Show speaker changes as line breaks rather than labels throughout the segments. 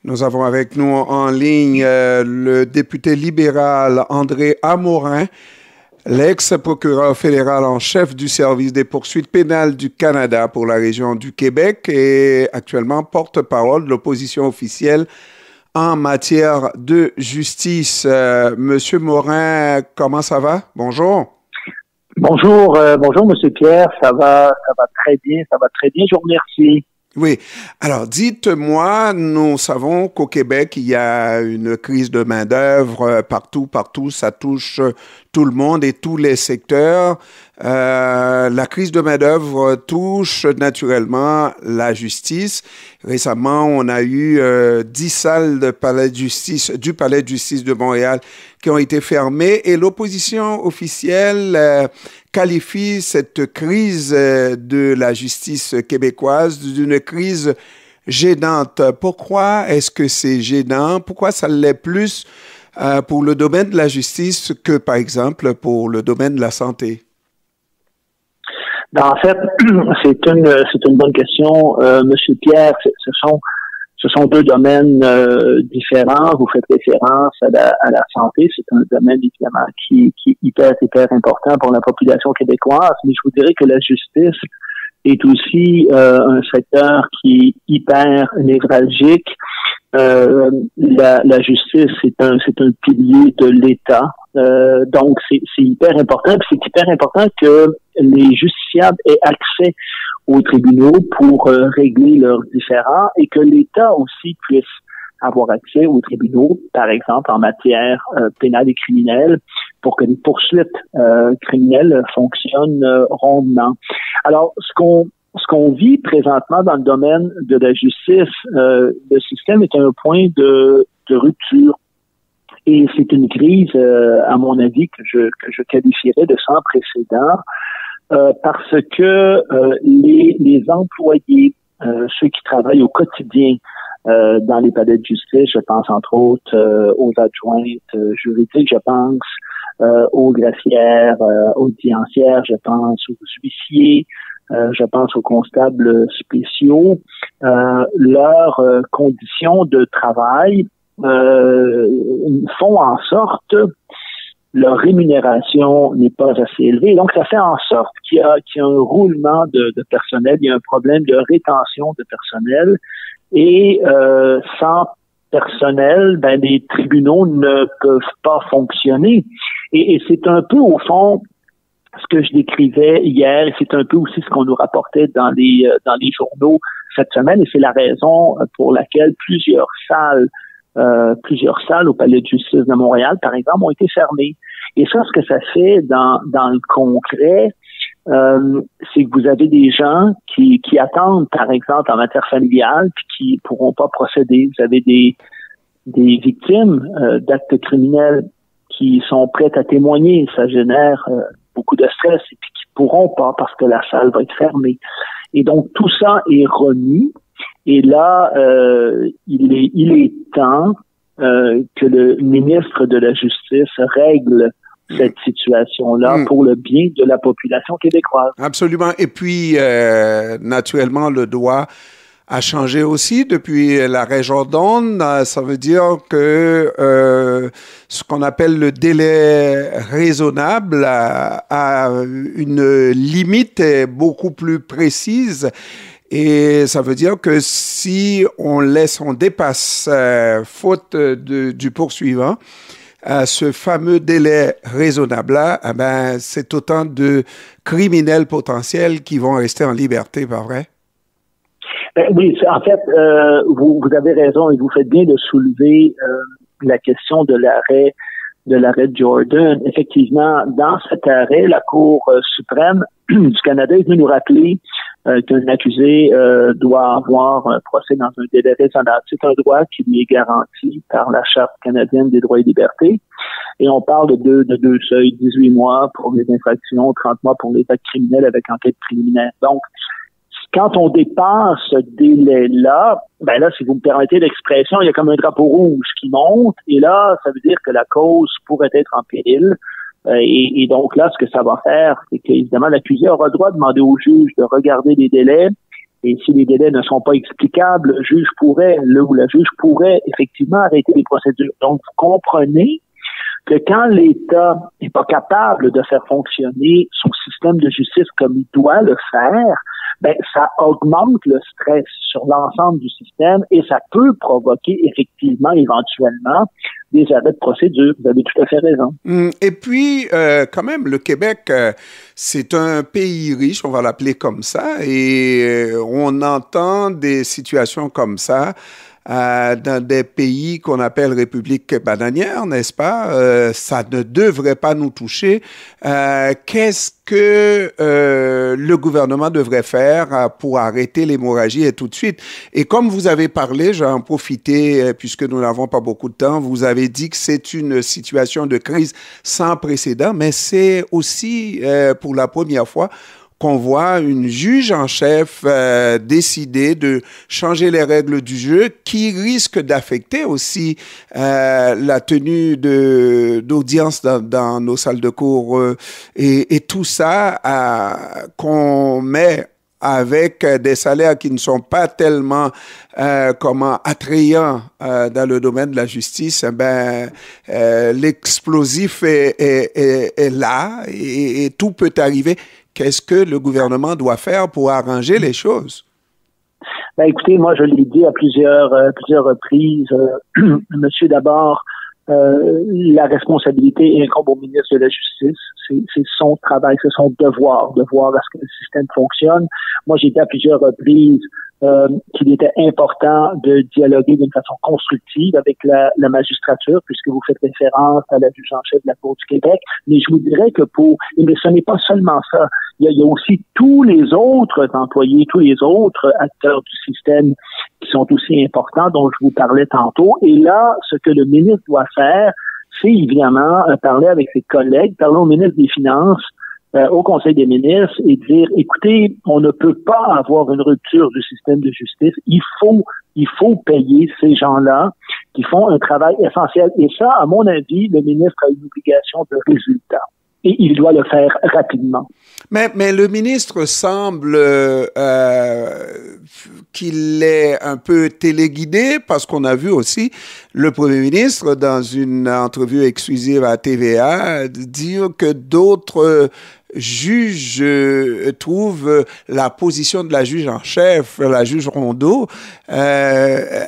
Nous avons avec nous en ligne le député libéral André Amorin, l'ex-procureur fédéral en chef du service des poursuites pénales du Canada pour la région du Québec et actuellement porte-parole de l'opposition officielle en matière de justice. Monsieur Morin, comment ça va? Bonjour.
Bonjour, Monsieur Pierre. Ça va très bien, je vous remercie.
Oui. Alors, dites-moi, nous savons qu'au Québec, il y a une crise de main-d'œuvre partout, ça touche tout le monde et tous les secteurs. La crise de main-d'œuvre touche naturellement la justice. Récemment, on a eu 10 salles du Palais de justice de Montréal qui ont été fermées et l'opposition officielle qualifie cette crise de la justice québécoise d'une crise gênante. Pourquoi est-ce que c'est gênant? Pourquoi ça l'est plus pour le domaine de la justice que, par exemple, pour le domaine de la santé?
En fait, c'est une bonne question, Monsieur Pierre. Ce sont deux domaines différents. Vous faites référence à la santé. C'est un domaine évidemment qui est hyper important pour la population québécoise. Mais je vous dirais que la justice est aussi un secteur qui est hyper névralgique. La justice, c'est un pilier de l'État. Donc, c'est hyper important. Puis c'est hyper important que les justiciables aient accès aux tribunaux pour régler leurs différends et que l'État aussi puisse avoir accès aux tribunaux, par exemple en matière pénale et criminelle, pour que les poursuites criminelles fonctionnent rondement. Alors, ce qu'on vit présentement dans le domaine de la justice, le système est à un point de rupture. Et c'est une crise, à mon avis, que je qualifierais de sans précédent, parce que les employés, ceux qui travaillent au quotidien dans les palais de justice, je pense entre autres aux adjointes juridiques, je pense aux greffières, audiencières, je pense aux huissiers, je pense aux constables spéciaux, leurs conditions de travail font en sorte leur rémunération n'est pas assez élevée. Donc, ça fait en sorte qu'il y a un roulement de personnel, il y a un problème de rétention de personnel. Et sans personnel, les tribunaux ne peuvent pas fonctionner. Et c'est un peu, au fond, ce que je décrivais hier, et c'est un peu aussi ce qu'on nous rapportait dans les journaux cette semaine, et c'est la raison pour laquelle plusieurs salles au Palais de justice de Montréal, par exemple, ont été fermées. Et ça, ce que ça fait dans le concret, c'est que vous avez des gens qui attendent, par exemple, en matière familiale, puis qui pourront pas procéder. Vous avez des victimes d'actes criminels qui sont prêtes à témoigner. Ça génère beaucoup de stress et puis qui pourront pas parce que la salle va être fermée. Et donc, tout ça est remis. Et là, il est temps que le ministre de la Justice règle cette situation-là pour le bien de la population québécoise.
Absolument. Et puis, naturellement, le droit a changé aussi depuis l'arrêt Jordan. Ça veut dire que ce qu'on appelle le délai raisonnable a une limite beaucoup plus précise. Et ça veut dire que si on dépasse, faute du poursuivant, ce fameux délai raisonnable-là, c'est autant de criminels potentiels qui vont rester en liberté, pas vrai?
Oui, en fait, vous avez raison et vous faites bien de soulever la question de l'arrêt Jordan. Effectivement, dans cet arrêt, la Cour suprême du Canada est venue nous rappeler qu'un accusé doit avoir un procès dans un délai raisonnable. C'est un droit qui lui est garanti par la Charte canadienne des droits et libertés. Et on parle de deux seuils, 18 mois pour les infractions, 30 mois pour les actes criminels avec enquête préliminaire. Donc, quand on dépasse ce délai-là, là, si vous me permettez l'expression, il y a comme un drapeau rouge qui monte, et là, ça veut dire que la cause pourrait être en péril. Et donc là, ce que ça va faire, c'est qu'évidemment, l'accusé aura le droit de demander au juge de regarder les délais Et si les délais ne sont pas explicables, le juge pourrait, le ou la juge pourrait effectivement arrêter les procédures. Donc, vous comprenez que quand l'État n'est pas capable de faire fonctionner son système de justice comme il doit le faire, ben ça augmente le stress sur l'ensemble du système et ça peut provoquer effectivement, éventuellement, des arrêts de procédure. Vous avez tout à fait raison.
Et puis, quand même, le Québec, c'est un pays riche, on va l'appeler comme ça, et on entend des situations comme ça dans des pays qu'on appelle républiques bananières, n'est-ce pas? Ça ne devrait pas nous toucher. Qu'est-ce que le gouvernement devrait faire pour arrêter l'hémorragie et tout de suite? Et comme vous avez parlé, je vais en profiter puisque nous n'avons pas beaucoup de temps, vous avez dit que c'est une situation de crise sans précédent, mais c'est aussi pour la première fois qu'on voit une juge en chef décider de changer les règles du jeu qui risque d'affecter aussi la tenue d'audience dans nos salles de cours et tout ça qu'on met avec des salaires qui ne sont pas tellement attrayants dans le domaine de la justice, l'explosif est là et tout peut arriver. Qu'est-ce que le gouvernement doit faire pour arranger les choses?
Ben, écoutez, moi, je l'ai dit à plusieurs reprises. Monsieur, d'abord, la responsabilité incombe au ministre de la Justice. C'est son travail, c'est son devoir de voir à ce que le système fonctionne. Moi, j'ai dit à plusieurs reprises qu'il était important de dialoguer d'une façon constructive avec la magistrature, puisque vous faites référence à la juge en chef de la Cour du Québec. Mais je vous dirais que mais ce n'est pas seulement ça. Il y a aussi tous les autres employés, tous les autres acteurs du système qui sont aussi importants, dont je vous parlais tantôt. Et là, ce que le ministre doit faire, c'est évidemment parler avec ses collègues, parler au ministre des Finances, au Conseil des ministres et dire, écoutez, on ne peut pas avoir une rupture du système de justice. Il faut payer ces gens-là qui font un travail essentiel. Et ça, à mon avis, le ministre a une obligation de résultat. Et il doit le faire rapidement.
Mais le ministre semble qu'il est un peu téléguidé parce qu'on a vu aussi le premier ministre dans une entrevue exclusive à TVA dire que d'autres juge trouve la position de la juge en chef, la juge Rondeau,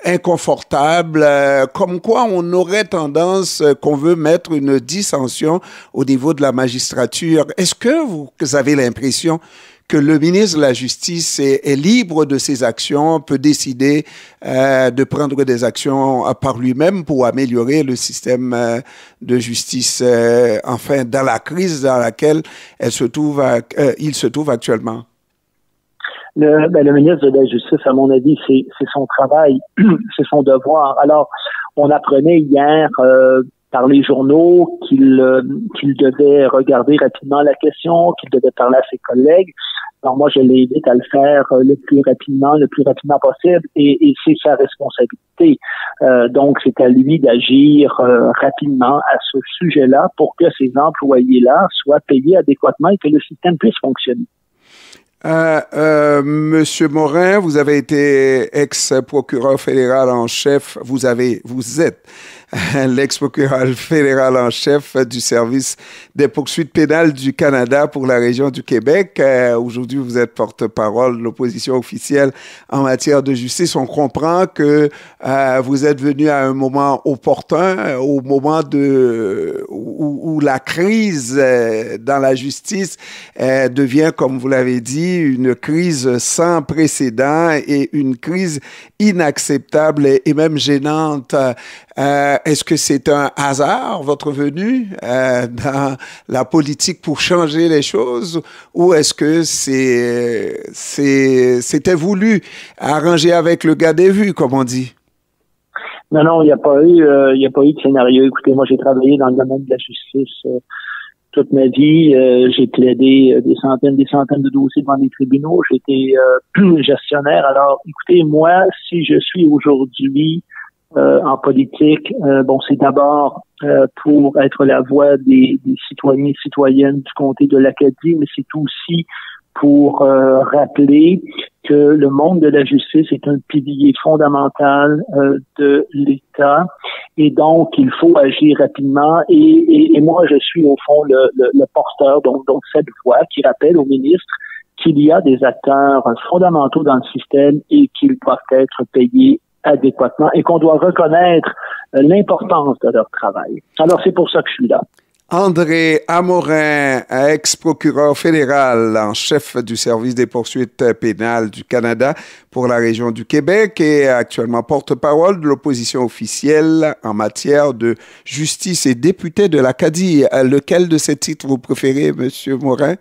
inconfortable, comme quoi on aurait tendance qu'on veut mettre une dissension au niveau de la magistrature. Est-ce que vous avez l'impression que le ministre de la Justice est libre de ses actions, peut décider de prendre des actions par lui-même pour améliorer le système de justice, enfin, dans la crise dans laquelle il se trouve actuellement?
Le ministre de la Justice, à mon avis, c'est son travail, c'est son devoir. Alors, on apprenait hier par les journaux qu'il devait regarder rapidement la question, qu'il devait parler à ses collègues. Alors moi, je l'invite à le faire le plus rapidement possible et c'est sa responsabilité. Donc, c'est à lui d'agir rapidement à ce sujet-là pour que ces employés-là soient payés adéquatement et que le système puisse fonctionner.
Monsieur Morin, vous avez été ex-procureur fédéral en chef. Vous êtes l'ex-procureur fédéral en chef du service des poursuites pénales du Canada pour la région du Québec. Aujourd'hui, vous êtes porte-parole de l'opposition officielle en matière de justice. On comprend que vous êtes venu à un moment opportun, au moment où la crise dans la justice devient, comme vous l'avez dit, une crise sans précédent et une crise inacceptable et même gênante. Est-ce que c'est un hasard, votre venue dans la politique pour changer les choses, ou est-ce que c'était voulu, arranger avec le gars des vues, comme on dit?
Non, il n'y a pas eu de scénario. Écoutez, moi, j'ai travaillé dans le domaine de la justice toute ma vie. J'ai plaidé des centaines de dossiers devant les tribunaux. J'ai été gestionnaire. Alors, écoutez, moi, si je suis aujourd'hui en politique, c'est d'abord pour être la voix des citoyens et citoyennes du comté de l'Acadie, mais c'est aussi pour rappeler que le monde de la justice est un pilier fondamental de l'État et donc il faut agir rapidement et moi je suis au fond le porteur donc cette voix qui rappelle au ministre qu'il y a des acteurs fondamentaux dans le système et qu'ils doivent être payés adéquatement et qu'on doit reconnaître l'importance de leur travail. Alors c'est pour ça que je suis là.
André Amorin, ex-procureur fédéral en chef du service des poursuites pénales du Canada pour la région du Québec et actuellement porte-parole de l'opposition officielle en matière de justice et député de l'Acadie. Lequel de ces titres vous préférez, Monsieur Morin?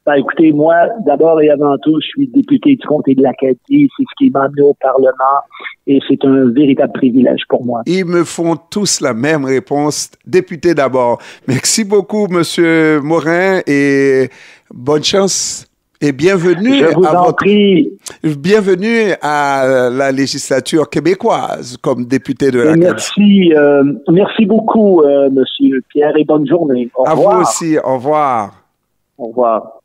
Ben, écoutez, moi, d'abord et avant tout, je suis député du comté de l'Acadie. C'est ce qui m'a amené au Parlement et c'est un véritable privilège pour moi.
Ils me font tous la même réponse. Député d'abord. Merci beaucoup, Monsieur Morin, et bonne chance et bienvenue.
Je vous en prie.
Bienvenue à la législature québécoise comme député de l'Acadie.
Merci beaucoup, Monsieur Pierre, et bonne journée. Au revoir.
À vous aussi. Au revoir.
Au revoir.